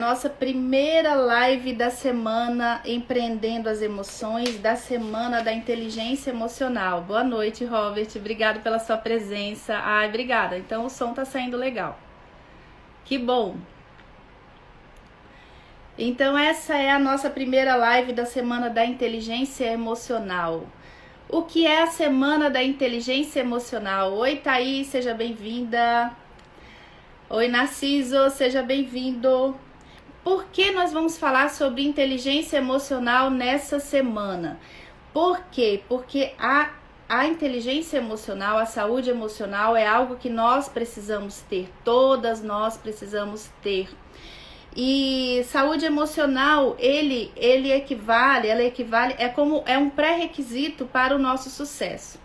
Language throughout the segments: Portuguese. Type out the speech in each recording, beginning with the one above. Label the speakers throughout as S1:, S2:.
S1: Nossa primeira live da semana Empreendendo as Emoções, da semana da inteligência emocional. Boa noite, Robert. Obrigado pela sua presença. Ai, obrigada. Então o som tá saindo legal. Que bom. Então essa é a nossa primeira live da semana da inteligência emocional. O que é a semana da inteligência emocional? Oi, Thaís, seja bem-vinda. Oi, Narciso, seja bem-vindo. Por que nós vamos falar sobre inteligência emocional nessa semana? Por quê? Porque a inteligência emocional, a saúde emocional é algo que nós precisamos ter, todas nós precisamos ter. E saúde emocional, ela equivale, é um pré-requisito para o nosso sucesso.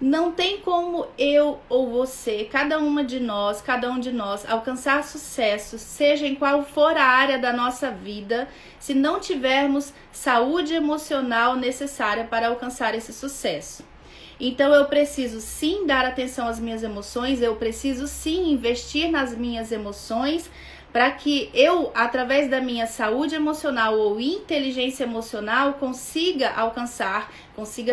S1: Não tem como eu ou você, cada um de nós, alcançar sucesso, seja em qual for a área da nossa vida, se não tivermos saúde emocional necessária para alcançar esse sucesso. Então eu preciso sim dar atenção às minhas emoções, eu preciso sim investir nas minhas emoções, para que eu, através da minha saúde emocional ou inteligência emocional, consiga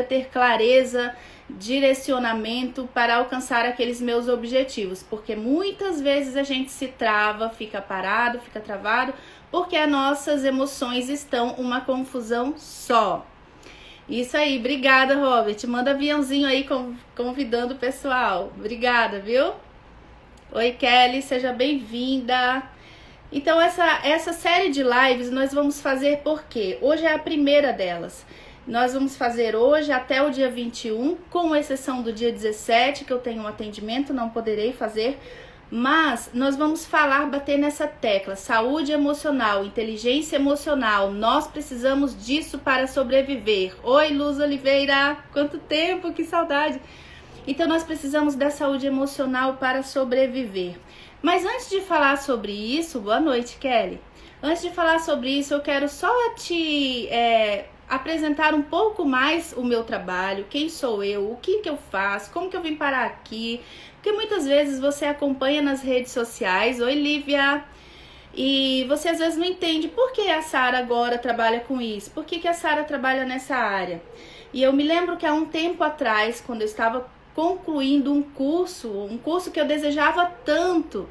S1: ter clareza, direcionamento para alcançar aqueles meus objetivos, porque muitas vezes a gente se trava, fica parado, fica travado, porque as nossas emoções estão uma confusão só. Isso aí, obrigada, Robert. Manda aviãozinho aí convidando o pessoal. Obrigada, viu? Oi, Kelly, seja bem-vinda. Então essa série de lives nós vamos fazer porque hoje é a primeira delas. Nós vamos fazer hoje até o dia 21, com exceção do dia 17, que eu tenho um atendimento, não poderei fazer. Mas nós vamos bater nessa tecla, saúde emocional, inteligência emocional. Nós precisamos disso para sobreviver. Oi, Luz Oliveira, quanto tempo, que saudade. Então nós precisamos da saúde emocional para sobreviver. Mas antes de falar sobre isso, boa noite, Kelly. Antes de falar sobre isso, eu quero só te apresentar um pouco mais o meu trabalho, quem sou eu, o que eu faço, como que eu vim parar aqui. Porque muitas vezes você acompanha nas redes sociais, oi Lívia, e você às vezes não entende por que a Sara agora trabalha com isso, por que a Sara trabalha nessa área. E eu me lembro que há um tempo atrás, quando eu estava concluindo um curso que eu desejava tanto,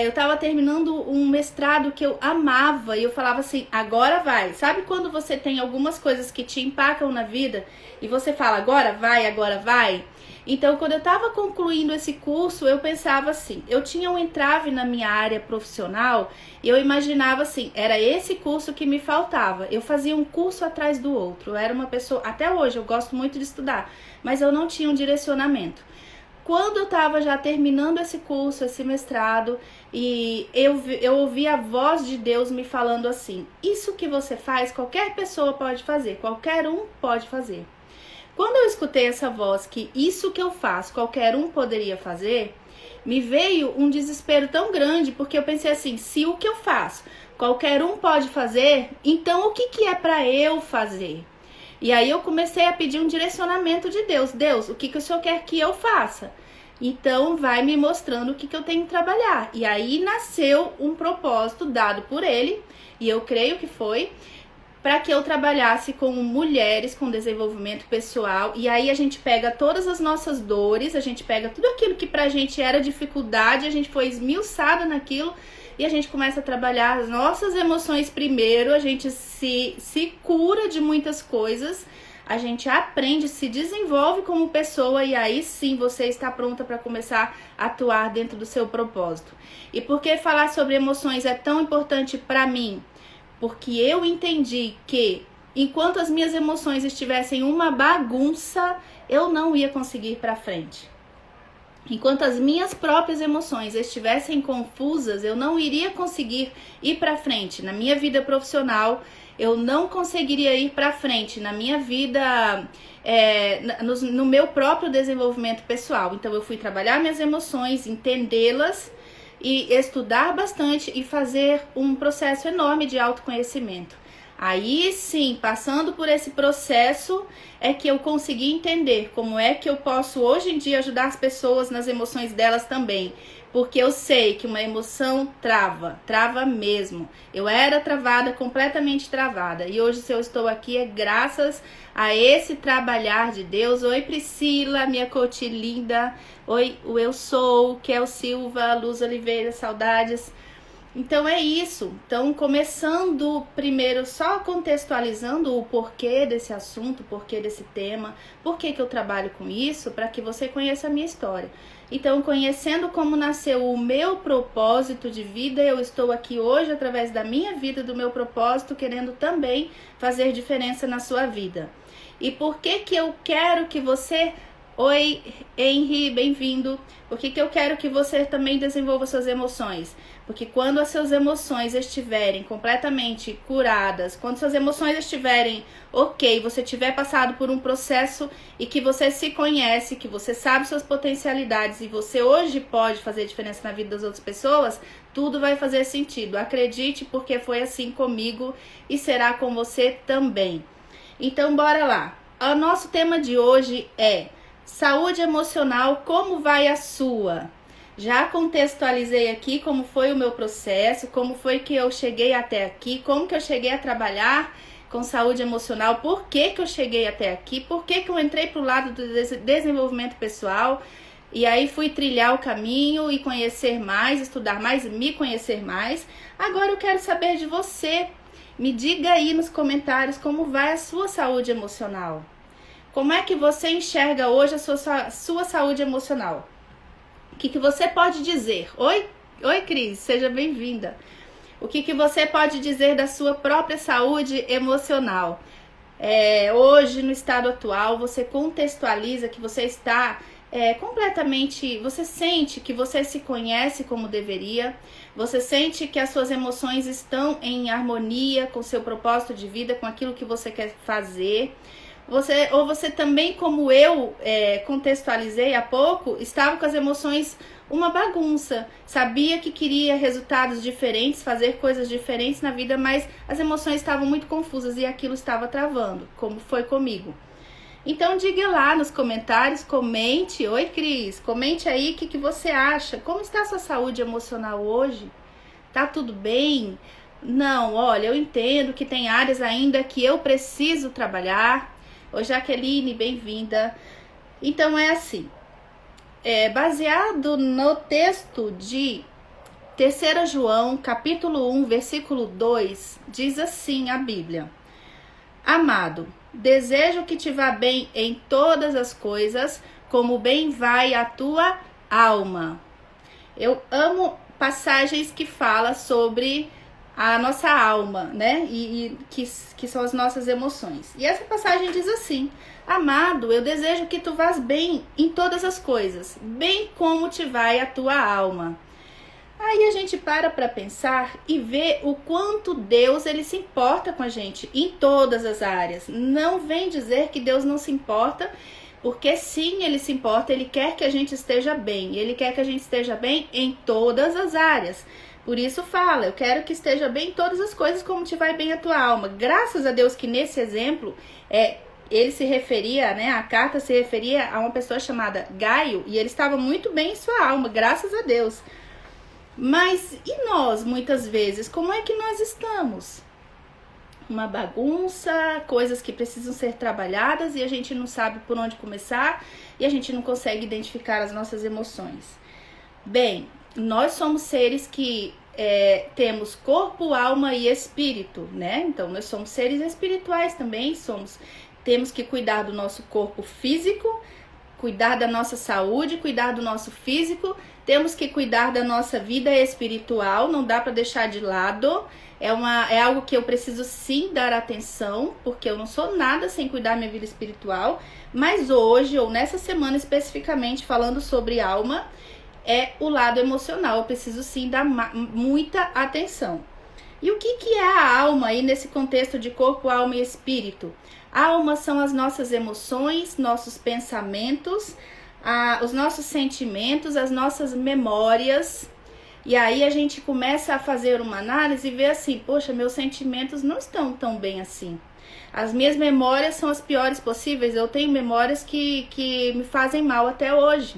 S1: eu estava terminando um mestrado que eu amava e eu falava assim, agora vai. Sabe quando você tem algumas coisas que te empacam na vida e você fala, agora vai, agora vai? Então, quando eu estava concluindo esse curso, eu pensava assim, eu tinha um entrave na minha área profissional e eu imaginava assim, era esse curso que me faltava. Eu fazia um curso atrás do outro, eu era uma pessoa, até hoje eu gosto muito de estudar, mas eu não tinha um direcionamento. Quando eu estava já terminando esse curso, esse mestrado, e eu ouvi a voz de Deus me falando assim, isso que você faz, qualquer pessoa pode fazer, qualquer um pode fazer. Quando eu escutei essa voz que isso que eu faço, qualquer um poderia fazer, me veio um desespero tão grande, porque eu pensei assim, se o que eu faço, qualquer um pode fazer, então o que é para eu fazer? E aí eu comecei a pedir um direcionamento de Deus. Deus, o que o Senhor quer que eu faça? Então vai me mostrando o que eu tenho que trabalhar. E aí nasceu um propósito dado por Ele, e eu creio que foi, para que eu trabalhasse com mulheres com desenvolvimento pessoal. E aí a gente pega todas as nossas dores, a gente pega tudo aquilo que pra gente era dificuldade, a gente foi esmiuçada naquilo, e a gente começa a trabalhar as nossas emoções primeiro, a gente se cura de muitas coisas, a gente aprende, se desenvolve como pessoa, e aí sim você está pronta para começar a atuar dentro do seu propósito. E por que falar sobre emoções é tão importante para mim? Porque eu entendi que enquanto as minhas emoções estivessem uma bagunça, eu não ia conseguir ir para frente. Enquanto as minhas próprias emoções estivessem confusas, eu não iria conseguir ir para frente. Na minha vida profissional, eu não conseguiria ir para frente. Na minha vida, no meu próprio desenvolvimento pessoal. Então, eu fui trabalhar minhas emoções, entendê-las e estudar bastante e fazer um processo enorme de autoconhecimento. Aí sim, passando por esse processo, é que eu consegui entender como é que eu posso hoje em dia ajudar as pessoas nas emoções delas também. porque eu sei que uma emoção trava mesmo. Eu era travada, completamente travada, e hoje se eu estou aqui é graças a esse trabalhar de Deus. Oi Priscila, minha coach linda, oi o Eu Sou, Kel Silva, Luz Oliveira, saudades. Então é isso. Então, começando primeiro só contextualizando o porquê desse assunto, o porquê desse tema, por que eu trabalho com isso, para que você conheça a minha história. Então, conhecendo como nasceu o meu propósito de vida, eu estou aqui hoje através da minha vida, do meu propósito, querendo também fazer diferença na sua vida. E por que eu quero que você... Oi, Henry, bem-vindo. Por que eu quero que você também desenvolva suas emoções? Porque quando as suas emoções estiverem completamente curadas, quando suas emoções estiverem ok, você tiver passado por um processo e que você se conhece, que você sabe suas potencialidades e você hoje pode fazer diferença na vida das outras pessoas, tudo vai fazer sentido. Acredite, porque foi assim comigo e será com você também. Então, bora lá. O nosso tema de hoje é saúde emocional, como vai a sua? Já contextualizei aqui como foi o meu processo, como foi que eu cheguei até aqui, como que eu cheguei a trabalhar com saúde emocional, por que eu cheguei até aqui, por que eu entrei para o lado do desenvolvimento pessoal, e aí fui trilhar o caminho e conhecer mais, estudar mais e me conhecer mais. Agora eu quero saber de você. Me diga aí nos comentários como vai a sua saúde emocional. Como é que você enxerga hoje a sua saúde emocional? O que você pode dizer? Oi, Cris, seja bem-vinda. O que você pode dizer da sua própria saúde emocional? Hoje, no estado atual, você contextualiza que você está completamente... Você sente que você se conhece como deveria, você sente que as suas emoções estão em harmonia com o seu propósito de vida, com aquilo que você quer fazer. Você também, como eu contextualizei há pouco, estava com as emoções uma bagunça, sabia que queria resultados diferentes, fazer coisas diferentes na vida, mas as emoções estavam muito confusas e aquilo estava travando, como foi comigo. Então diga lá nos comentários, comente. Oi Cris, comente aí o que você acha, como está a sua saúde emocional hoje? Tá tudo bem? Não, olha, eu entendo que tem áreas ainda que eu preciso trabalhar. Oi Jaqueline, bem-vinda. Então é assim, baseado no texto de 3 João, capítulo 1, versículo 2, diz assim a Bíblia: Amado, desejo que te vá bem em todas as coisas, como bem vai a tua alma. Eu amo passagens que falam sobre a nossa alma, né? E que são as nossas emoções. E essa passagem diz assim: Amado, eu desejo que tu vás bem em todas as coisas, bem como te vai a tua alma. Aí a gente para pensar e vê o quanto Deus ele se importa com a gente em todas as áreas. Não vem dizer que Deus não se importa, porque sim, ele se importa, ele quer que a gente esteja bem. Ele quer que a gente esteja bem em todas as áreas. Por isso fala, eu quero que esteja bem em todas as coisas, como te vai bem a tua alma. Graças a Deus que nesse exemplo, ele se referia, né, a carta se referia a uma pessoa chamada Gaio, e ele estava muito bem em sua alma, graças a Deus. Mas e nós, muitas vezes, como é que nós estamos? Uma bagunça, coisas que precisam ser trabalhadas e a gente não sabe por onde começar e a gente não consegue identificar as nossas emoções. Bem, nós somos seres que temos corpo, alma e espírito, né? Então, nós somos seres espirituais também, temos que cuidar do nosso corpo físico, cuidar da nossa saúde, cuidar do nosso físico, temos que cuidar da nossa vida espiritual, não dá para deixar de lado, é algo que eu preciso sim dar atenção, porque eu não sou nada sem cuidar da minha vida espiritual, mas hoje, ou nessa semana especificamente, falando sobre alma, é o lado emocional, eu preciso sim dar muita atenção. E o que é a alma aí nesse contexto de corpo, alma e espírito? A alma são as nossas emoções, nossos pensamentos, os nossos sentimentos, as nossas memórias. E aí a gente começa a fazer uma análise e ver assim, poxa, meus sentimentos não estão tão bem assim. As minhas memórias são as piores possíveis, eu tenho memórias que me fazem mal até hoje.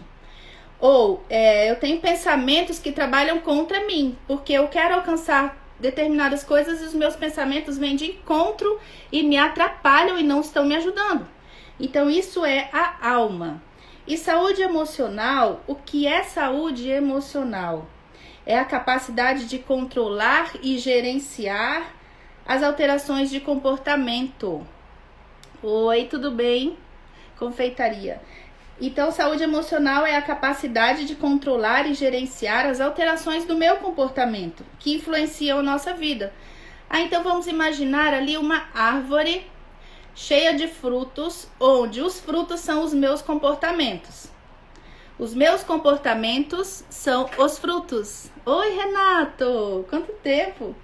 S1: Ou eu tenho pensamentos que trabalham contra mim, porque eu quero alcançar determinadas coisas e os meus pensamentos vêm de encontro e me atrapalham e não estão me ajudando. Então isso é a alma. E saúde emocional, o que é saúde emocional? É a capacidade de controlar e gerenciar as alterações de comportamento. Oi, tudo bem? Confeitaria. Então, saúde emocional é a capacidade de controlar e gerenciar as alterações do meu comportamento, que influenciam a nossa vida. Então vamos imaginar ali uma árvore cheia de frutos, onde os frutos são os meus comportamentos. Os meus comportamentos são os frutos. Oi, Renato! Quanto tempo!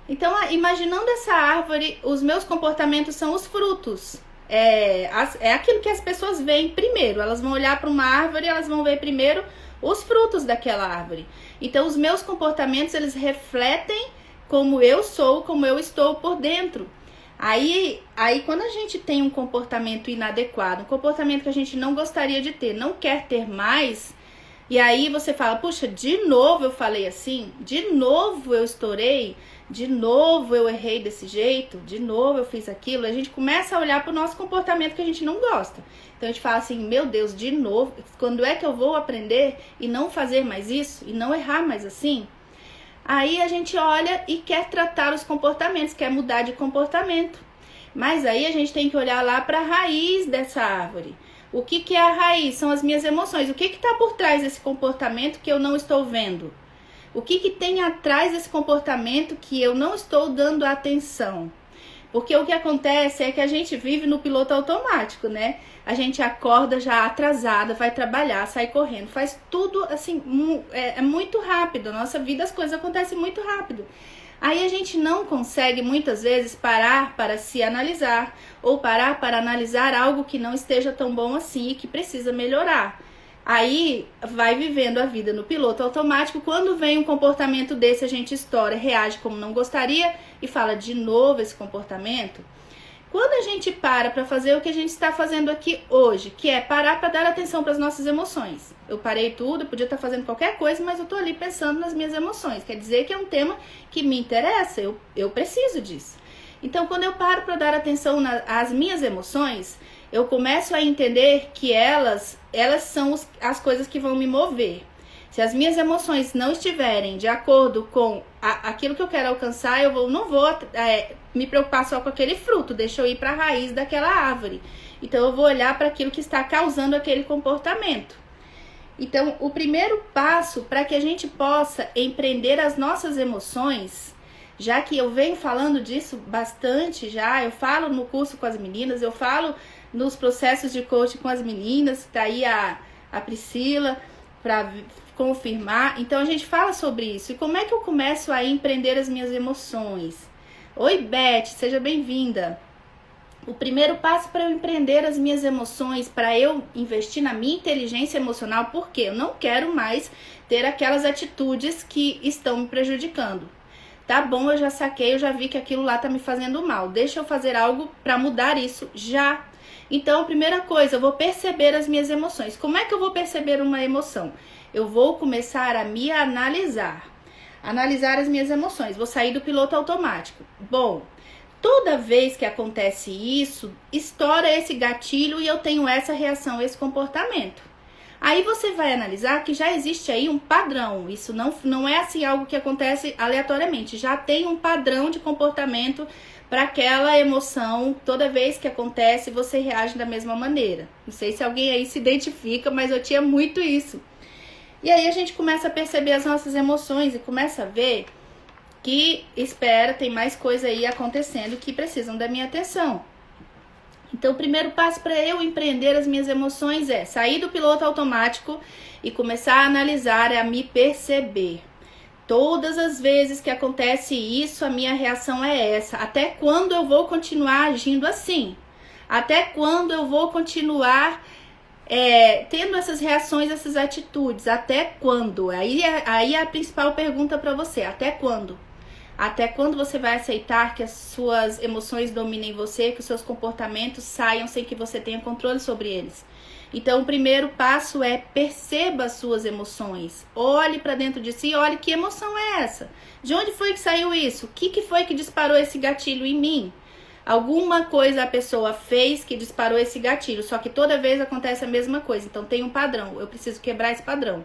S1: Então, imaginando essa árvore, os meus comportamentos são os frutos. É aquilo que as pessoas veem primeiro. Elas vão olhar para uma árvore e elas vão ver primeiro os frutos daquela árvore. Então, os meus comportamentos, eles refletem como eu sou, como eu estou por dentro. Aí quando a gente tem um comportamento inadequado, um comportamento que a gente não gostaria de ter, não quer ter mais, e aí você fala, puxa, de novo eu falei assim, de novo eu estourei, de novo eu errei desse jeito, de novo eu fiz aquilo, a gente começa a olhar para o nosso comportamento que a gente não gosta. Então a gente fala assim, meu Deus, de novo, quando é que eu vou aprender e não fazer mais isso, e não errar mais assim? Aí a gente olha e quer tratar os comportamentos, quer mudar de comportamento. Mas aí a gente tem que olhar lá para a raiz dessa árvore. O que é a raiz? São as minhas emoções. O que está por trás desse comportamento que eu não estou vendo? O que tem atrás desse comportamento que eu não estou dando atenção? Porque o que acontece é que a gente vive no piloto automático, né? A gente acorda já atrasada, vai trabalhar, sai correndo, faz tudo assim, é muito rápido. Na nossa vida as coisas acontecem muito rápido. Aí a gente não consegue muitas vezes parar para se analisar ou parar para analisar algo que não esteja tão bom assim e que precisa melhorar. Aí vai vivendo a vida no piloto automático. Quando vem um comportamento desse, a gente estoura, reage como não gostaria e fala de novo esse comportamento. Quando a gente para fazer o que a gente está fazendo aqui hoje, que é parar para dar atenção para as nossas emoções. Eu parei tudo, podia estar fazendo qualquer coisa, mas eu estou ali pensando nas minhas emoções. Quer dizer que é um tema que me interessa, eu preciso disso. Então, quando eu paro para dar atenção às minhas emoções, eu começo a entender que elas são as coisas que vão me mover. Se as minhas emoções não estiverem de acordo com aquilo que eu quero alcançar, eu não vou me preocupar só com aquele fruto, deixa eu ir para a raiz daquela árvore. Então eu vou olhar para aquilo que está causando aquele comportamento. Então o primeiro passo para que a gente possa empreender as nossas emoções, já que eu venho falando disso bastante já, eu falo no curso com as meninas, eu falo nos processos de coaching com as meninas, tá aí a Priscila para confirmar. Então a gente fala sobre isso. E como é que eu começo a empreender as minhas emoções? Oi, Beth, seja bem-vinda. O primeiro passo para eu empreender as minhas emoções, para eu investir na minha inteligência emocional, porque eu não quero mais ter aquelas atitudes que estão me prejudicando. Tá bom, eu já saquei, eu já vi que aquilo lá tá me fazendo mal. Deixa eu fazer algo para mudar isso já. Então, a primeira coisa, eu vou perceber as minhas emoções. Como é que eu vou perceber uma emoção? Eu vou começar a me analisar as minhas emoções. Vou sair do piloto automático. Bom, toda vez que acontece isso, estoura esse gatilho e eu tenho essa reação, esse comportamento. Aí você vai analisar que já existe aí um padrão. Isso não é assim algo que acontece aleatoriamente. Já tem um padrão de comportamento para aquela emoção. Toda vez que acontece, você reage da mesma maneira. Não sei se alguém aí se identifica, mas eu tinha muito isso. E aí a gente começa a perceber as nossas emoções e começa a ver que, tem mais coisa aí acontecendo que precisam da minha atenção. Então, o primeiro passo para eu empreender as minhas emoções é sair do piloto automático e começar a analisar, a me perceber. Todas as vezes que acontece isso, a minha reação é essa. Até quando eu vou continuar agindo assim? Até quando eu vou continuar tendo essas reações, essas atitudes? Até quando? Aí é a principal pergunta para você. Até quando? Até quando você vai aceitar que as suas emoções dominem você, que os seus comportamentos saiam sem que você tenha controle sobre eles? Então, o primeiro passo é perceba as suas emoções. Olhe para dentro de si, olhe que emoção é essa. De onde foi que saiu isso? O que foi que disparou esse gatilho em mim? Alguma coisa a pessoa fez que disparou esse gatilho, só que toda vez acontece a mesma coisa. Então, tem um padrão. Eu preciso quebrar esse padrão.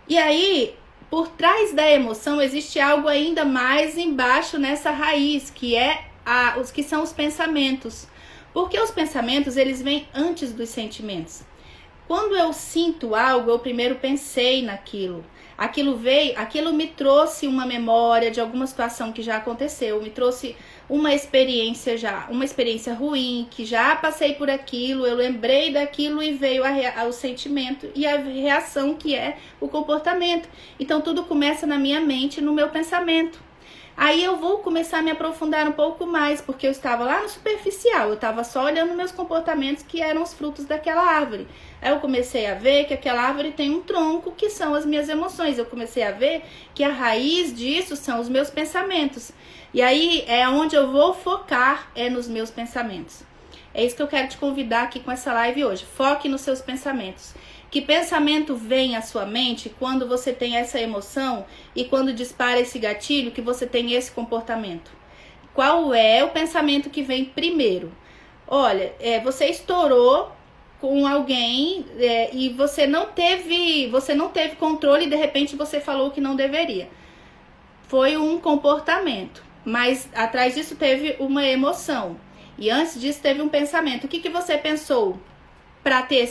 S1: E aí, por trás da emoção, existe algo ainda mais embaixo nessa raiz, que que são os pensamentos. Porque os pensamentos, eles vêm antes dos sentimentos. Quando eu sinto algo, eu primeiro pensei naquilo. Aquilo me trouxe uma memória de alguma situação que já aconteceu, me trouxe uma experiência ruim, que já passei por aquilo, eu lembrei daquilo e veio o sentimento e a reação, que é o comportamento. Então tudo começa na minha mente, no meu pensamento. Aí eu vou começar a me aprofundar um pouco mais, porque eu estava lá no superficial, eu estava só olhando meus comportamentos, que eram os frutos daquela árvore. Aí eu comecei a ver que aquela árvore tem um tronco, que são as minhas emoções. Eu comecei a ver que a raiz disso são os meus pensamentos. E aí é onde eu vou focar, é nos meus pensamentos. É isso que eu quero te convidar aqui com essa live hoje. Foque nos seus pensamentos. Que pensamento vem à sua mente quando você tem essa emoção e quando dispara esse gatilho, que você tem esse comportamento? Qual é o pensamento que vem primeiro? Olha, você estourou com alguém e você não teve controle e de repente você falou que não deveria. Foi um comportamento, mas atrás disso teve uma emoção. E antes disso teve um pensamento. O que você pensou para ter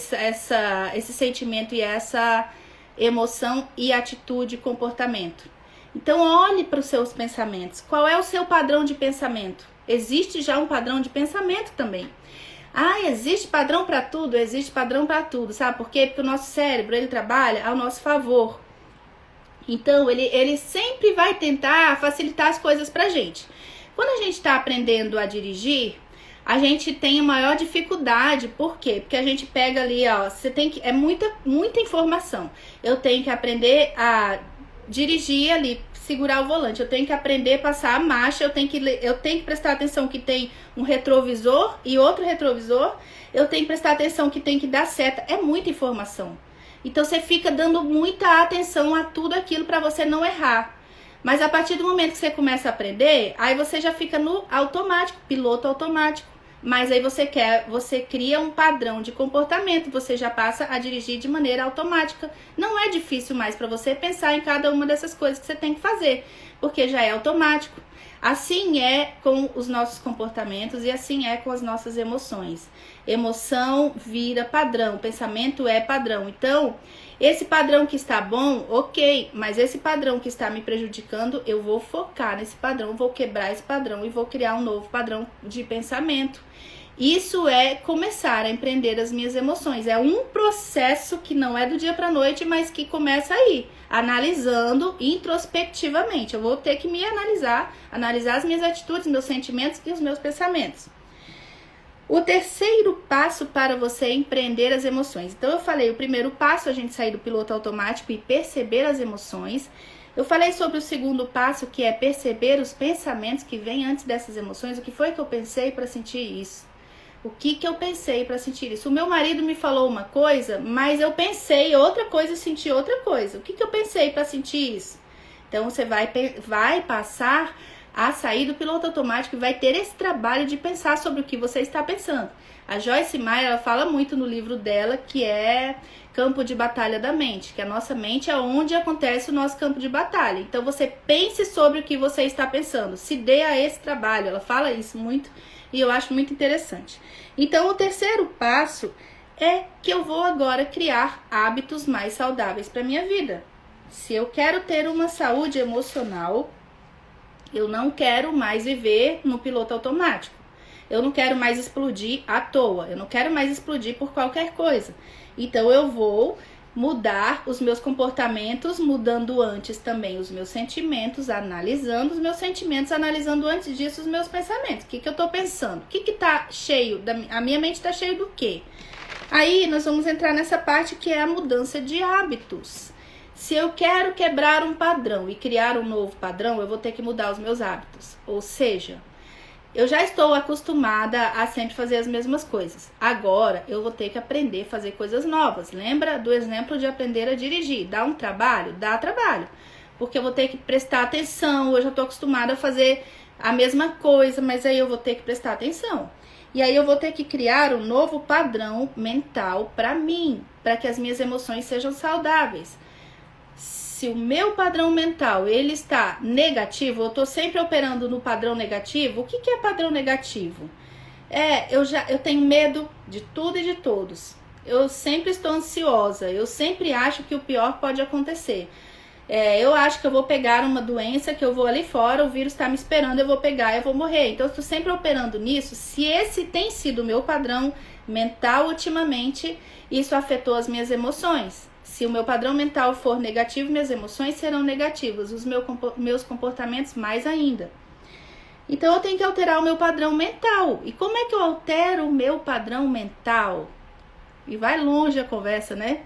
S1: esse sentimento e essa emoção e atitude e comportamento? Então olhe para os seus pensamentos. Qual é o seu padrão de pensamento? Existe já um padrão de pensamento também. Existe padrão para tudo? Existe padrão para tudo. Sabe por quê? Porque o nosso cérebro, ele trabalha ao nosso favor. Então ele sempre vai tentar facilitar as coisas pra gente. Quando a gente está aprendendo a dirigir, a gente tem a maior dificuldade. Por quê? Porque a gente pega ali, é muita informação. Eu tenho que aprender a dirigir ali, segurar o volante. Eu tenho que aprender a passar a marcha. Eu tenho que prestar atenção que tem um retrovisor e outro retrovisor. Eu tenho que prestar atenção que tem que dar seta. É muita informação. Então você fica dando muita atenção a tudo aquilo para você não errar. Mas a partir do momento que você começa a aprender, aí você já fica no automático, piloto automático. Mas aí você cria um padrão de comportamento, você já passa a dirigir de maneira automática. Não é difícil mais para você pensar em cada uma dessas coisas que você tem que fazer, porque já é automático. Assim é com os nossos comportamentos e assim é com as nossas emoções. Emoção vira padrão, pensamento é padrão. Então, esse padrão que está bom, ok, mas esse padrão que está me prejudicando, eu vou focar nesse padrão, vou quebrar esse padrão e vou criar um novo padrão de pensamento. Isso é começar a empreender as minhas emoções. É um processo que não é do dia para a noite, mas que começa aí, analisando introspectivamente. Eu vou ter que me analisar as minhas atitudes, meus sentimentos e os meus pensamentos. O terceiro passo para você empreender as emoções. Então eu falei, o primeiro passo, a gente sair do piloto automático e perceber as emoções. Eu falei sobre o segundo passo, que é perceber os pensamentos que vêm antes dessas emoções. O que foi que eu pensei para sentir isso? O que eu pensei para sentir isso? O meu marido me falou uma coisa, mas eu pensei outra coisa e senti outra coisa. O que eu pensei para sentir isso? Então você vai passar a sair do piloto automático e vai ter esse trabalho de pensar sobre o que você está pensando. A Joyce Meyer, ela fala muito no livro dela, que é Campo de Batalha da Mente, que a nossa mente é onde acontece o nosso campo de batalha. Então você pense sobre o que você está pensando, se dê a esse trabalho. Ela fala isso muito e eu acho muito interessante. Então o terceiro passo é que eu vou agora criar hábitos mais saudáveis para minha vida. Se eu quero ter uma saúde emocional, eu não quero mais viver no piloto automático. Eu não quero mais explodir à toa. Eu não quero mais explodir por qualquer coisa. Então eu vou mudar os meus comportamentos, mudando antes também os meus sentimentos, analisando os meus sentimentos, analisando antes disso os meus pensamentos. O que eu tô pensando? O que tá cheio? A minha mente tá cheia do quê? Aí nós vamos entrar nessa parte que é a mudança de hábitos. Se eu quero quebrar um padrão e criar um novo padrão, eu vou ter que mudar os meus hábitos. Ou seja, Eu já estou acostumada a sempre fazer as mesmas coisas. Agora eu vou ter que aprender a fazer coisas novas. Lembra do exemplo de aprender a dirigir? Dá um trabalho? Dá trabalho. Porque eu vou ter que prestar atenção. Eu já estou acostumada a fazer a mesma coisa, mas aí eu vou ter que prestar atenção. E aí eu vou ter que criar um novo padrão mental para mim, para que as minhas emoções sejam saudáveis. Se o meu padrão mental ele está negativo, eu estou sempre operando no padrão negativo. O que é padrão negativo? Eu tenho medo de tudo e de todos. Eu sempre estou ansiosa. Eu sempre acho que o pior pode acontecer. Eu acho que eu vou pegar uma doença, que eu vou ali fora, o vírus está me esperando, eu vou pegar, eu vou morrer. Então eu estou sempre operando nisso. Se esse tem sido o meu padrão mental ultimamente, isso afetou as minhas emoções. Se o meu padrão mental for negativo, minhas emoções serão negativas, os meus comportamentos mais ainda. Então eu tenho que alterar o meu padrão mental. E como é que eu altero o meu padrão mental? E vai longe a conversa, né?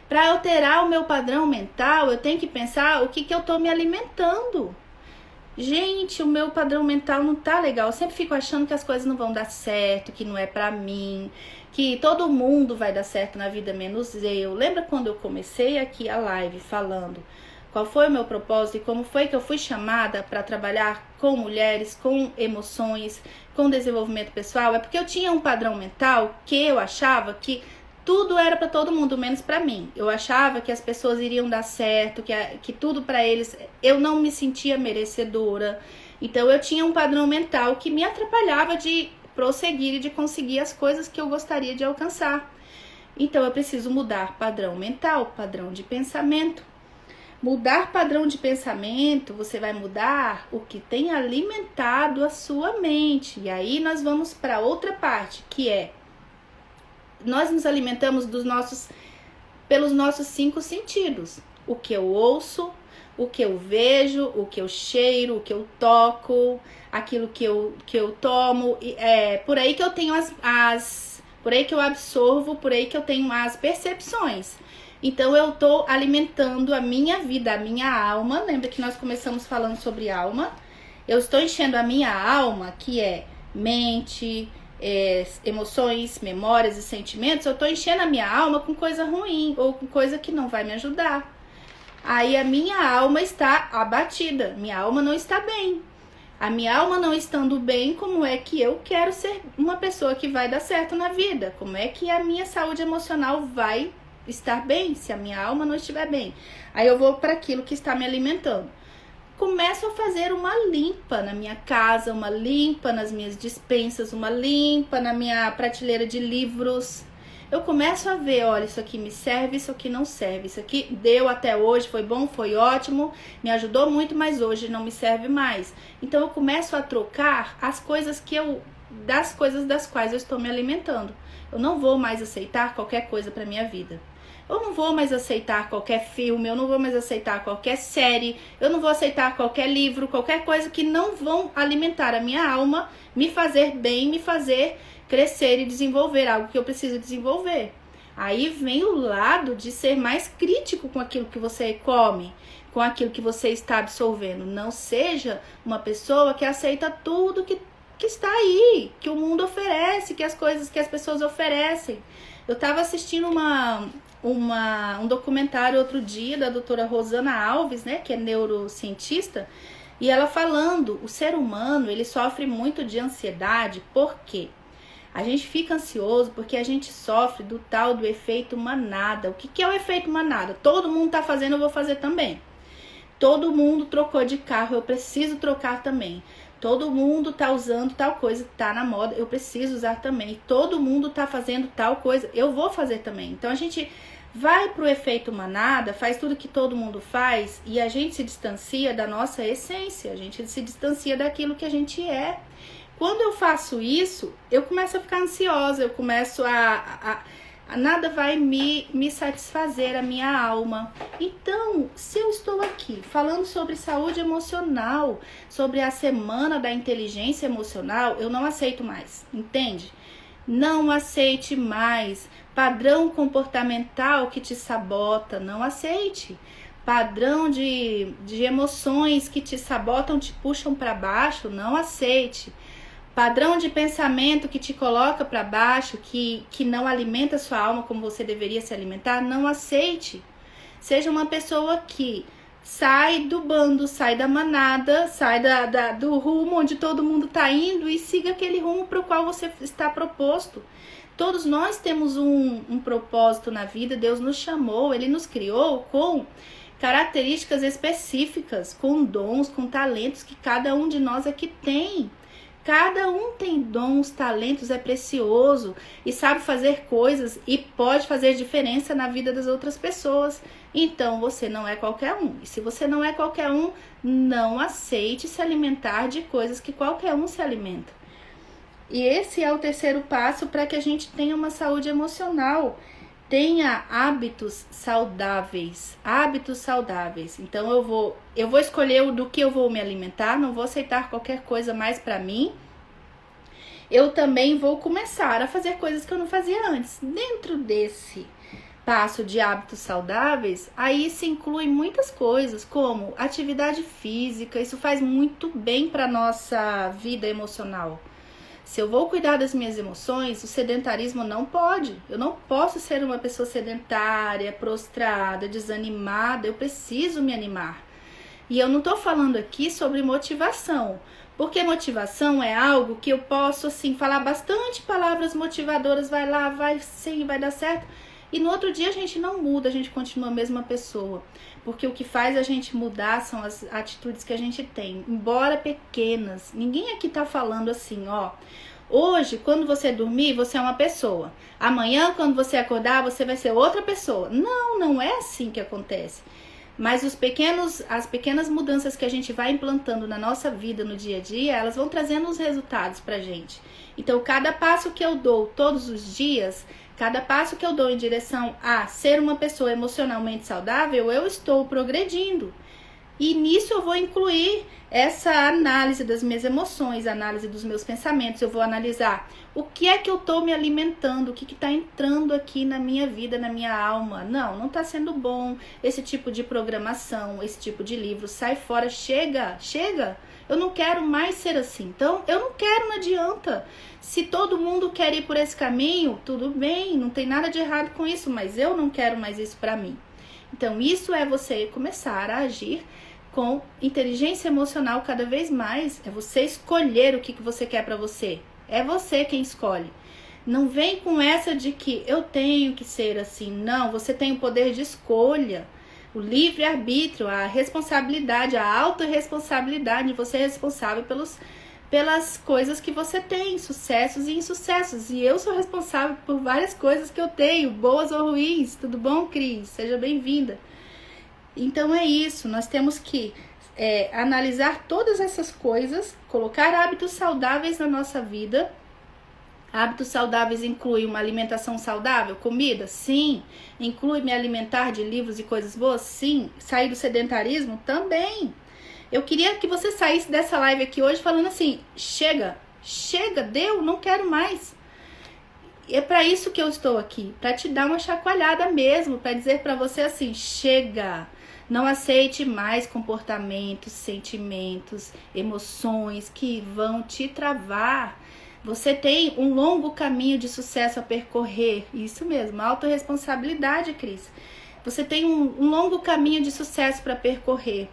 S1: Para alterar o meu padrão mental, eu tenho que pensar o que eu estou me alimentando. Gente, o meu padrão mental não tá legal. Eu sempre fico achando que as coisas não vão dar certo, que não é pra mim, que todo mundo vai dar certo na vida, menos eu. Lembra quando eu comecei aqui a live falando qual foi o meu propósito e como foi que eu fui chamada para trabalhar com mulheres, com emoções, com desenvolvimento pessoal? É porque eu tinha um padrão mental que eu achava que tudo era para todo mundo, menos para mim. Eu achava que as pessoas iriam dar certo, que tudo para eles, eu não me sentia merecedora. Então eu tinha um padrão mental que me atrapalhava de prosseguir e de conseguir as coisas que eu gostaria de alcançar. Então eu preciso mudar padrão mental, padrão de pensamento. Mudar padrão de pensamento, você vai mudar o que tem alimentado a sua mente. E aí nós vamos para outra parte, que é nós nos alimentamos pelos nossos 5 sentidos. O que eu ouço, o que eu vejo, o que eu cheiro, o que eu toco, aquilo que eu tomo. Por aí que eu tenho por aí que eu absorvo, por aí que eu tenho as percepções. Então eu estou alimentando a minha vida, a minha alma. Lembra que nós começamos falando sobre alma? Eu estou enchendo a minha alma, que é mente, emoções, memórias e sentimentos. Eu tô enchendo a minha alma com coisa ruim ou com coisa que não vai me ajudar. Aí a minha alma está abatida, minha alma não está bem. A minha alma não estando bem, como é que eu quero ser uma pessoa que vai dar certo na vida? Como é que a minha saúde emocional vai estar bem se a minha alma não estiver bem? Aí eu vou para aquilo que está me alimentando. Começo a fazer uma limpa na minha casa, uma limpa nas minhas despensas, uma limpa na minha prateleira de livros. Eu começo a ver, olha, isso aqui me serve, isso aqui não serve. Isso aqui deu até hoje, foi bom, foi ótimo, me ajudou muito, mas hoje não me serve mais. Então eu começo a trocar as coisas das coisas das quais eu estou me alimentando. Eu não vou mais aceitar qualquer coisa para minha vida. Eu não vou mais aceitar qualquer filme, eu não vou mais aceitar qualquer série, eu não vou aceitar qualquer livro, qualquer coisa que não vão alimentar a minha alma, me fazer bem, me fazer crescer e desenvolver algo que eu preciso desenvolver. Aí vem o lado de ser mais crítico com aquilo que você come, com aquilo que você está absorvendo. Não seja uma pessoa que aceita tudo que está aí, que o mundo oferece, que as coisas que as pessoas oferecem. Eu estava assistindo um documentário outro dia da doutora Rosana Alves, né, que é neurocientista, e ela falando, o ser humano, ele sofre muito de ansiedade, por quê? A gente fica ansioso porque a gente sofre do tal do efeito manada. O que é o efeito manada? Todo mundo tá fazendo, eu vou fazer também. Todo mundo trocou de carro, eu preciso trocar também. Todo mundo tá usando tal coisa, tá na moda, eu preciso usar também. Todo mundo tá fazendo tal coisa, eu vou fazer também. Então a gente vai pro efeito manada, faz tudo que todo mundo faz e a gente se distancia da nossa essência, a gente se distancia daquilo que a gente é. Quando eu faço isso, eu começo a ficar ansiosa, eu começo nada vai me satisfazer a minha alma. Então, se eu estou aqui falando sobre saúde emocional, sobre a semana da inteligência emocional, eu não aceito mais, entende? Não aceite mais padrão comportamental que te sabota, não aceite. Padrão de emoções que te sabotam, te puxam para baixo, não aceite. padrão de pensamento que te coloca para baixo, que não alimenta a sua alma como você deveria se alimentar, não aceite. Seja uma pessoa que sai do bando, sai da manada, sai do rumo onde todo mundo está indo e siga aquele rumo para o qual você está proposto. Todos nós temos um propósito na vida, Deus nos chamou, Ele nos criou com características específicas, com dons, com talentos que cada um de nós aqui tem. Cada um tem dons, talentos, é precioso e sabe fazer coisas e pode fazer diferença na vida das outras pessoas. Então você não é qualquer um. E se você não é qualquer um, não aceite se alimentar de coisas que qualquer um se alimenta. E esse é o terceiro passo para que a gente tenha uma saúde emocional. Tenha hábitos saudáveis. Hábitos saudáveis. Então eu vou escolher do que eu vou me alimentar, não vou aceitar qualquer coisa mais para mim. Eu também vou começar a fazer coisas que eu não fazia antes. Dentro desse passo de hábitos saudáveis, aí se inclui muitas coisas, como atividade física. Isso faz muito bem para nossa vida emocional. Se eu vou cuidar das minhas emoções, o sedentarismo não pode. Eu não posso ser uma pessoa sedentária, prostrada, desanimada. Eu preciso me animar. E eu não estou falando aqui sobre motivação, porque motivação é algo que eu posso, assim, falar bastante palavras motivadoras, vai lá, vai sim, vai dar certo. E no outro dia a gente não muda, a gente continua a mesma pessoa. Porque o que faz a gente mudar são as atitudes que a gente tem, embora pequenas. Ninguém aqui tá falando assim, ó. Hoje, quando você dormir, você é uma pessoa. Amanhã, quando você acordar, você vai ser outra pessoa. Não, não é assim que acontece. Mas as pequenas mudanças que a gente vai implantando na nossa vida, no dia a dia, elas vão trazendo os resultados pra gente. Então, cada passo que eu dou todos os dias, cada passo que eu dou em direção a ser uma pessoa emocionalmente saudável, eu estou progredindo. E nisso eu vou incluir essa análise das minhas emoções, análise dos meus pensamentos. Eu vou analisar o que é que eu estou me alimentando, o que está entrando aqui na minha vida, na minha alma. Não está sendo bom esse tipo de programação, esse tipo de livro. Sai fora, chega. Eu não quero mais ser assim. Então, eu não quero, não adianta. Se todo mundo quer ir por esse caminho, tudo bem, não tem nada de errado com isso, mas eu não quero mais isso para mim. Então, isso é você começar a agir com inteligência emocional cada vez mais. É você escolher o que você quer para você. É você quem escolhe. Não vem com essa de que eu tenho que ser assim. Não, você tem o poder de escolha. O livre-arbítrio, a responsabilidade, a autorresponsabilidade. Você é responsável pelas coisas que você tem, sucessos e insucessos. E eu sou responsável por várias coisas que eu tenho, boas ou ruins. Tudo bom, Cris? Seja bem-vinda. Então é isso, nós temos que analisar todas essas coisas, colocar hábitos saudáveis na nossa vida. Hábitos saudáveis inclui uma alimentação saudável, comida? Sim. Inclui me alimentar de livros e coisas boas? Sim. Sair do sedentarismo? Também. Eu queria que você saísse dessa live aqui hoje falando assim, chega, deu, não quero mais. É para isso que eu estou aqui, para te dar uma chacoalhada mesmo, para dizer para você assim, chega. Não aceite mais comportamentos, sentimentos, emoções que vão te travar. Você tem um longo caminho de sucesso a percorrer. Isso mesmo, autorresponsabilidade, Cris. Você tem um longo caminho de sucesso para percorrer.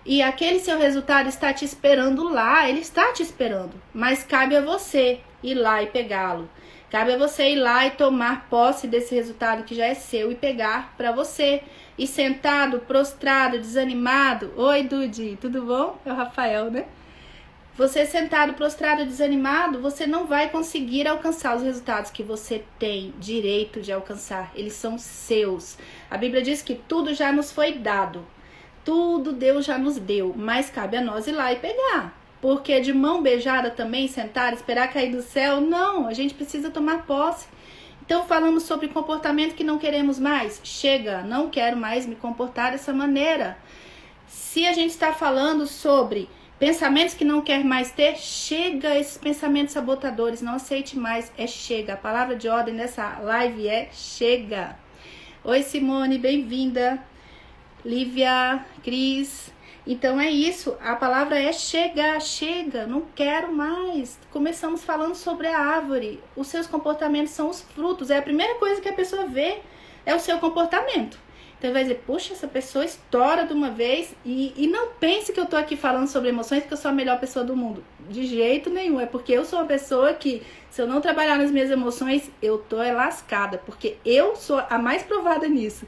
S1: E aquele seu resultado está te esperando lá, ele está te esperando. Mas cabe a você ir lá e pegá-lo. Cabe a você ir lá e tomar posse desse resultado que já é seu e pegar para você. E sentado, prostrado, desanimado. Oi, Dudi, tudo bom? É o Rafael, né? Você sentado, prostrado, desanimado, você não vai conseguir alcançar os resultados que você tem direito de alcançar. Eles são seus. A Bíblia diz que tudo já nos foi dado. Tudo Deus já nos deu, mas cabe a nós ir lá e pegar. Porque de mão beijada também, sentar, esperar cair do céu, não, a gente precisa tomar posse. Então falamos sobre comportamento que não queremos mais. Chega, não quero mais me comportar dessa maneira. Se a gente está falando sobre pensamentos que não quer mais ter, chega esses pensamentos sabotadores, não aceite mais, chega. A palavra de ordem nessa live é chega. Oi Simone, bem-vinda. Lívia, Cris, Então é isso, a palavra é chega, chega, não quero mais. Começamos falando sobre a árvore, os seus comportamentos são os frutos, é a primeira coisa que a pessoa vê, é o seu comportamento. Então vai dizer, puxa, essa pessoa estoura de uma vez, e não pense que eu tô aqui falando sobre emoções porque eu sou a melhor pessoa do mundo. De jeito nenhum, é porque eu sou uma pessoa que, se eu não trabalhar nas minhas emoções, eu tô lascada, porque eu sou a mais provada nisso.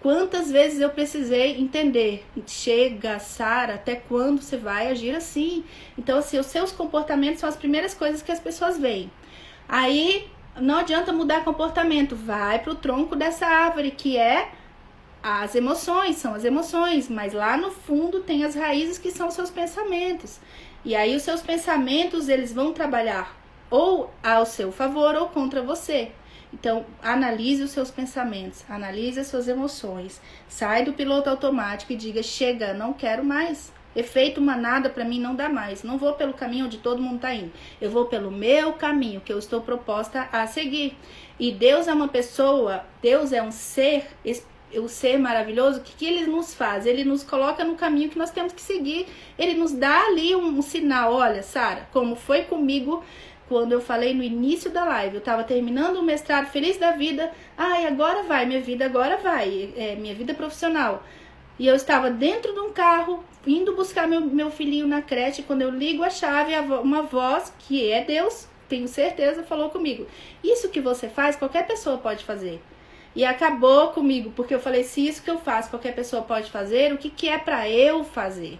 S1: Quantas vezes eu precisei entender, chega, Sara, até quando você vai agir assim? Então, assim, os seus comportamentos são as primeiras coisas que as pessoas veem. Aí, não adianta mudar comportamento, vai pro tronco dessa árvore, que é as emoções, são as emoções, mas lá no fundo tem as raízes que são os seus pensamentos. E aí os seus pensamentos, eles vão trabalhar ou ao seu favor ou contra você. Então, analise os seus pensamentos, analise as suas emoções, sai do piloto automático e diga, chega, não quero mais. Efeito manada para mim não dá mais, não vou pelo caminho onde todo mundo tá indo, eu vou pelo meu caminho, que eu estou proposta a seguir. E Deus é uma pessoa, Deus é um ser, o ser maravilhoso, o que ele nos faz? Ele nos coloca no caminho que nós temos que seguir, ele nos dá ali um sinal, olha, Sara, como foi comigo, quando eu falei no início da live, eu estava terminando o mestrado, feliz da vida, ai, agora vai, minha vida agora vai, minha vida profissional. E eu estava dentro de um carro, indo buscar meu filhinho na creche, quando eu ligo a chave, uma voz, que é Deus, tenho certeza, falou comigo. Isso que você faz, qualquer pessoa pode fazer. E acabou comigo, porque eu falei, se isso que eu faço, qualquer pessoa pode fazer, o que é pra eu fazer?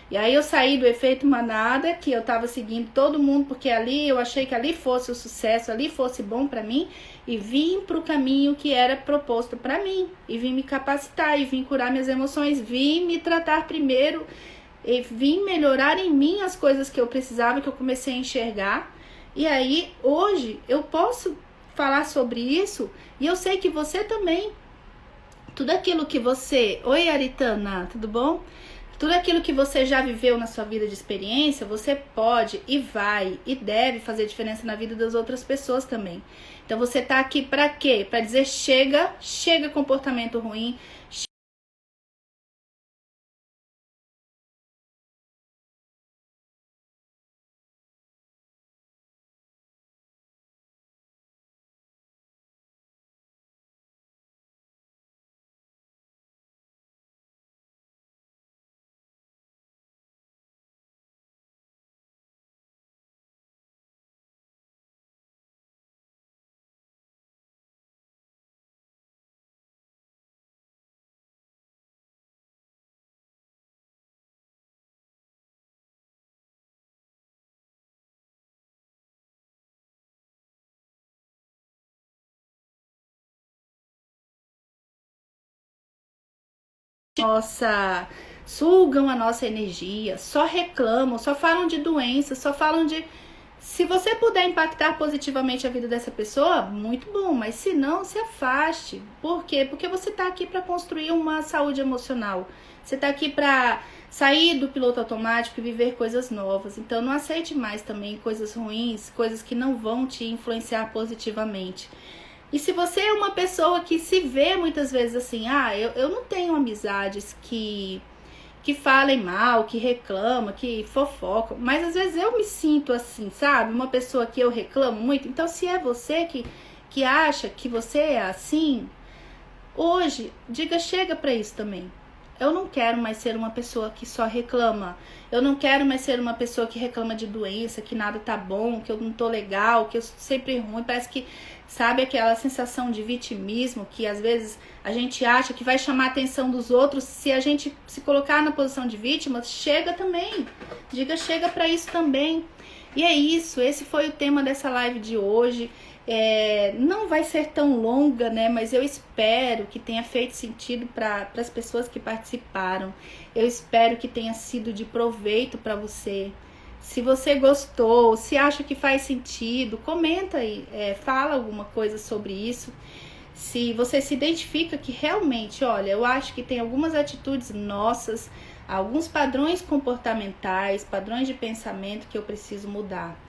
S1: E aí eu saí do efeito manada, que eu tava seguindo todo mundo, porque ali eu achei que ali fosse o sucesso, ali fosse bom pra mim, e vim pro caminho que era proposto pra mim, e vim me capacitar, e vim curar minhas emoções, vim me tratar primeiro, e vim melhorar em mim as coisas que eu precisava, que eu comecei a enxergar. E aí, hoje, eu posso falar sobre isso, e eu sei que você também, tudo aquilo que você... Oi, Aritana, tudo bom? Tudo aquilo que você já viveu na sua vida de experiência, você pode e vai e deve fazer diferença na vida das outras pessoas também. Então você tá aqui pra quê? Pra dizer chega, chega comportamento ruim, nossa, sugam a nossa energia, só reclamam, só falam de doenças, só falam de... Se você puder impactar positivamente a vida dessa pessoa, muito bom, mas se não, se afaste. Por quê? Porque você está aqui para construir uma saúde emocional. Você está aqui para sair do piloto automático e viver coisas novas. Então não aceite mais também coisas ruins, coisas que não vão te influenciar positivamente. E se você é uma pessoa que se vê muitas vezes assim, eu não tenho amizades que falem mal, que reclamam, que fofocam, mas às vezes eu me sinto assim, sabe? Uma pessoa que eu reclamo muito. Então se é você que acha que você é assim, hoje, diga chega pra isso também. Eu não quero mais ser uma pessoa que só reclama. Eu não quero mais ser uma pessoa que reclama de doença, que nada tá bom, que eu não tô legal, que eu sou sempre ruim. Parece que, sabe, aquela sensação de vitimismo que às vezes a gente acha que vai chamar a atenção dos outros. Se a gente se colocar na posição de vítima, chega também. Diga chega pra isso também. E é isso, esse foi o tema dessa live de hoje. Não vai ser tão longa, né? Mas eu espero que tenha feito sentido para as pessoas que participaram. Eu espero que tenha sido de proveito para você. Se você gostou, se acha que faz sentido, comenta aí, fala alguma coisa sobre isso. Se você se identifica que realmente, olha, eu acho que tem algumas atitudes nossas, alguns padrões comportamentais, padrões de pensamento que eu preciso mudar.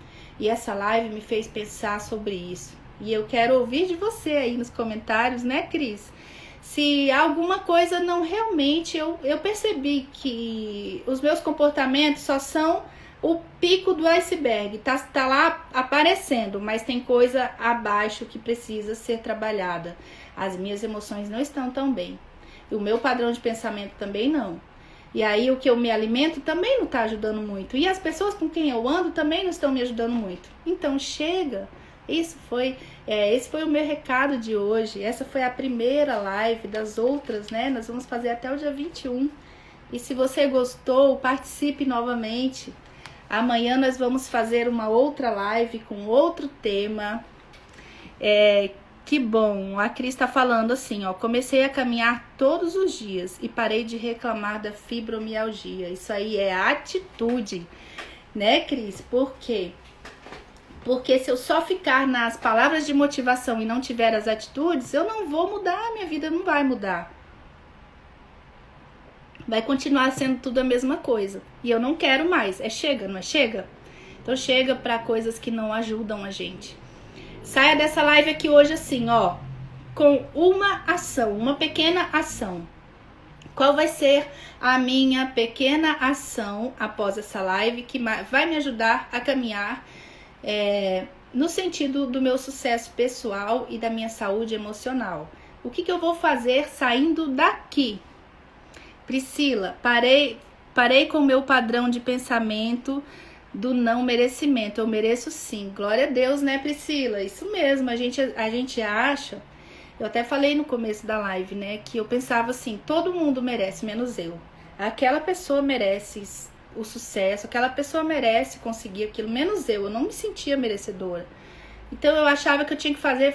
S1: E essa live me fez pensar sobre isso. E eu quero ouvir de você aí nos comentários, né, Cris? se alguma coisa não realmente... Eu percebi que os meus comportamentos só são o pico do iceberg. Tá lá aparecendo, mas tem coisa abaixo que precisa ser trabalhada. As minhas emoções não estão tão bem. E o meu padrão de pensamento também não. E aí o que eu me alimento também não está ajudando muito. E as pessoas com quem eu ando também não estão me ajudando muito. Então chega. Esse foi o meu recado de hoje. Essa foi a primeira live das outras, né? Nós vamos fazer até o dia 21. E se você gostou, participe novamente. Amanhã nós vamos fazer uma outra live com outro tema. Que bom, a Cris tá falando assim, ó, comecei a caminhar todos os dias e parei de reclamar da fibromialgia. Isso aí é atitude, né, Cris? Por quê? Porque se eu só ficar nas palavras de motivação e não tiver as atitudes, eu não vou mudar, minha vida não vai mudar. Vai continuar sendo tudo a mesma coisa. E eu não quero mais. Chega, não é chega? Então chega pra coisas que não ajudam a gente. Saia dessa live aqui hoje assim, ó, com uma ação, uma pequena ação. Qual vai ser a minha pequena ação após essa live que vai me ajudar a caminhar no sentido do meu sucesso pessoal e da minha saúde emocional? O que eu vou fazer saindo daqui? Priscila, parei com o meu padrão de pensamento do não merecimento. Eu mereço sim. Glória a Deus, né, Priscila? Isso mesmo, a gente acha... Eu até falei no começo da live, né, que eu pensava assim, todo mundo merece, menos eu. Aquela pessoa merece o sucesso, aquela pessoa merece conseguir aquilo, menos eu. Eu não me sentia merecedora. Então eu achava que eu tinha que fazer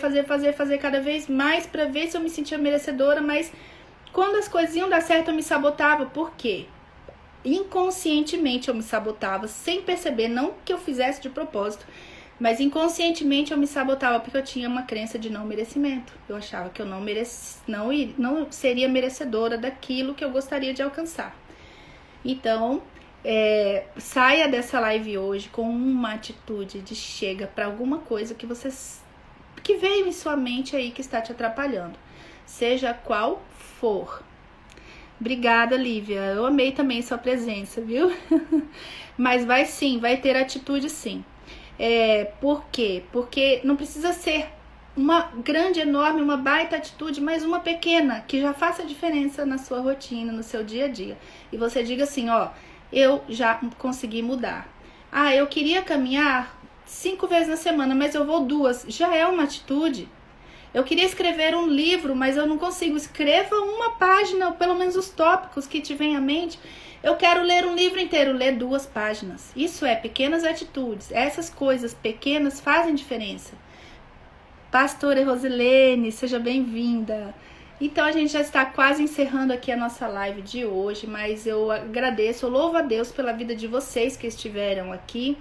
S1: cada vez mais pra ver se eu me sentia merecedora, mas quando as coisas iam dar certo eu me sabotava. Por quê? Inconscientemente eu me sabotava, sem perceber, não que eu fizesse de propósito, mas inconscientemente eu me sabotava porque eu tinha uma crença de não merecimento. Eu achava que eu não seria merecedora daquilo que eu gostaria de alcançar. Então, saia dessa live hoje com uma atitude de chega para alguma coisa que veio em sua mente aí que está te atrapalhando, seja qual for. Obrigada, Lívia. Eu amei também sua presença, viu? Mas vai ter atitude sim. Por quê? Porque não precisa ser uma grande, enorme, uma baita atitude, mas uma pequena, que já faça diferença na sua rotina, no seu dia a dia. E você diga assim, ó, eu já consegui mudar. Ah, eu queria caminhar 5 vezes na semana, mas eu vou 2. Já é uma atitude. Eu queria escrever um livro, mas eu não consigo. Escreva uma página, ou pelo menos os tópicos que te vem à mente. Eu quero ler um livro inteiro, ler 2 páginas. Isso é pequenas atitudes. Essas coisas pequenas fazem diferença. Pastora Rosilene, seja bem-vinda. Então a gente já está quase encerrando aqui a nossa live de hoje, mas eu agradeço, eu louvo a Deus pela vida de vocês que estiveram aqui.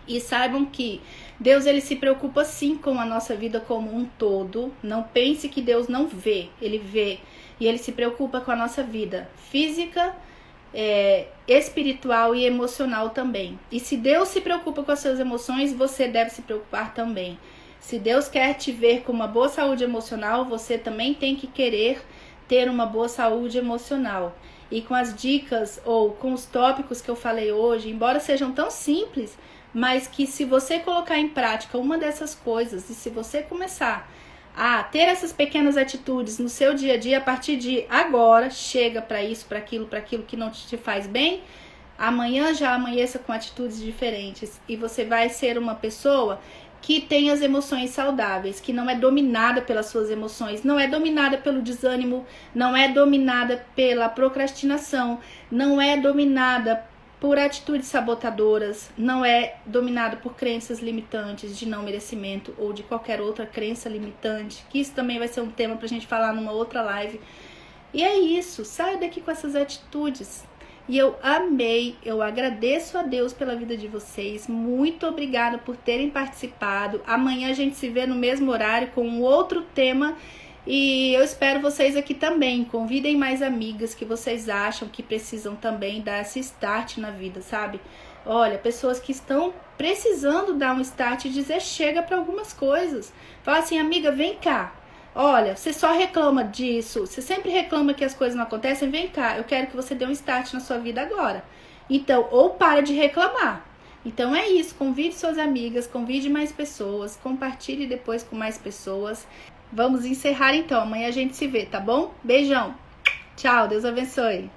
S1: E saibam que Deus, ele se preocupa sim com a nossa vida como um todo. Não pense que Deus não vê, ele vê. E ele se preocupa com a nossa vida física, espiritual e emocional também. E se Deus se preocupa com as suas emoções, você deve se preocupar também. Se Deus quer te ver com uma boa saúde emocional, você também tem que querer ter uma boa saúde emocional. E com as dicas ou com os tópicos que eu falei hoje, embora sejam tão simples, mas que se você colocar em prática uma dessas coisas e se você começar a ter essas pequenas atitudes no seu dia a dia, a partir de agora, chega para isso, para aquilo que não te faz bem, amanhã já amanheça com atitudes diferentes e você vai ser uma pessoa que tem as emoções saudáveis, que não é dominada pelas suas emoções, não é dominada pelo desânimo, não é dominada pela procrastinação, não é dominada por atitudes sabotadoras, não é dominado por crenças limitantes de não merecimento ou de qualquer outra crença limitante, que isso também vai ser um tema pra gente falar numa outra live. E é isso, saia daqui com essas atitudes. E eu amei, eu agradeço a Deus pela vida de vocês, muito obrigada por terem participado. Amanhã a gente se vê no mesmo horário com um outro tema. E eu espero vocês aqui também. Convidem mais amigas que vocês acham que precisam também dar esse start na vida, sabe? Olha, pessoas que estão precisando dar um start e dizer chega para algumas coisas. Fala assim, amiga, vem cá. Olha, você só reclama disso, você sempre reclama que as coisas não acontecem, vem cá, eu quero que você dê um start na sua vida agora. Então, ou para de reclamar. Então é isso, convide suas amigas, convide mais pessoas, compartilhe depois com mais pessoas. Vamos encerrar então, amanhã a gente se vê, tá bom? Beijão, tchau, Deus abençoe.